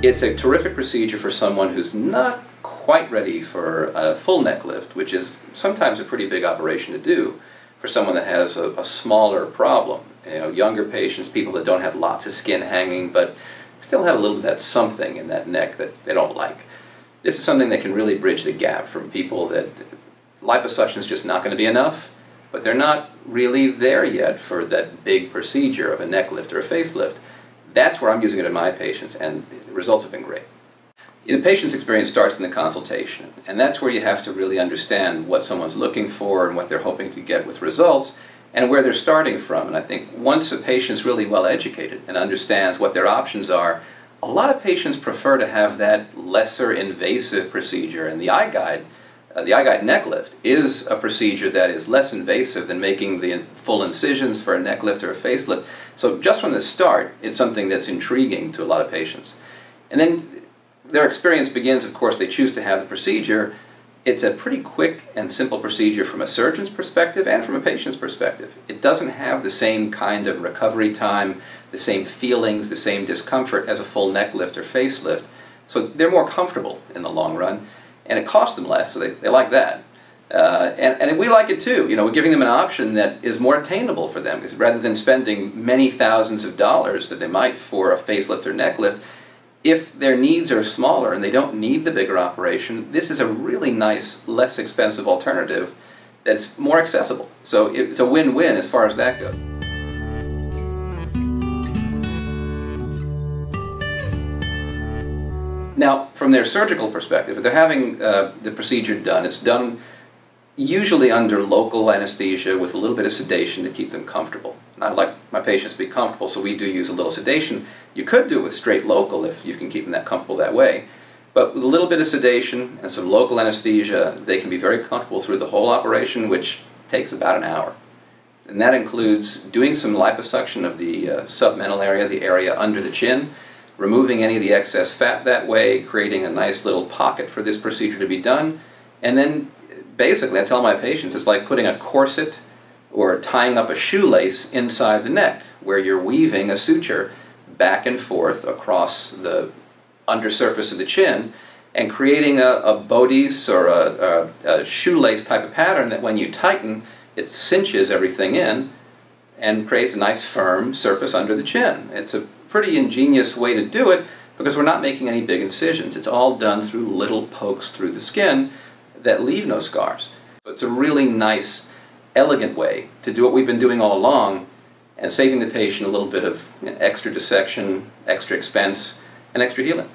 It's a terrific procedure for someone who's not quite ready for a full neck lift, which is sometimes a pretty big operation to do for someone that has a smaller problem. You know, younger patients, people that don't have lots of skin hanging, but still have a little bit of that something in that neck that they don't like. This is something that can really bridge the gap from people that liposuction is just not going to be enough, but they're not really there yet for that big procedure of a neck lift or a facelift. That's where I'm using it in my patients, and the results have been great. The patient's experience starts in the consultation, and that's where you have to really understand what someone's looking for and what they're hoping to get with results, and where they're starting from. And I think once a patient's really well educated and understands what their options are, a lot of patients prefer to have that lesser invasive procedure, and the iGuide neck lift is a procedure that is less invasive than making the full incisions for a neck lift or a facelift. So just from the start, it's something that's intriguing to a lot of patients. And then their experience begins, of course, they choose to have the procedure. It's a pretty quick and simple procedure from a surgeon's perspective and from a patient's perspective. It doesn't have the same kind of recovery time, the same feelings, the same discomfort as a full neck lift or facelift. So they're more comfortable in the long run. And it costs them less, so they like that. And we like it too. You know, we're giving them an option that is more attainable for them, because rather than spending many thousands of dollars that they might for a facelift or neck lift, if their needs are smaller and they don't need the bigger operation, this is a really nice, less expensive alternative that's more accessible. So it's a win-win as far as that goes. Now, from their surgical perspective, if they're having the procedure done, it's done usually under local anesthesia with a little bit of sedation to keep them comfortable. And I like my patients to be comfortable, so we do use a little sedation. You could do it with straight local if you can keep them that comfortable that way. But with a little bit of sedation and some local anesthesia, they can be very comfortable through the whole operation, which takes about an hour. And that includes doing some liposuction of the submental area, the area under the chin, removing any of the excess fat that way, creating a nice little pocket for this procedure to be done. And then basically I tell my patients it's like putting a corset or tying up a shoelace inside the neck, where you're weaving a suture back and forth across the undersurface of the chin and creating a bodice or a shoelace type of pattern that when you tighten, it cinches everything in and creates a nice firm surface under the chin. It's a pretty ingenious way to do it because we're not making any big incisions. It's all done through little pokes through the skin that leave no scars. So it's a really nice, elegant way to do what we've been doing all along and saving the patient a little bit of extra dissection, extra expense, and extra healing.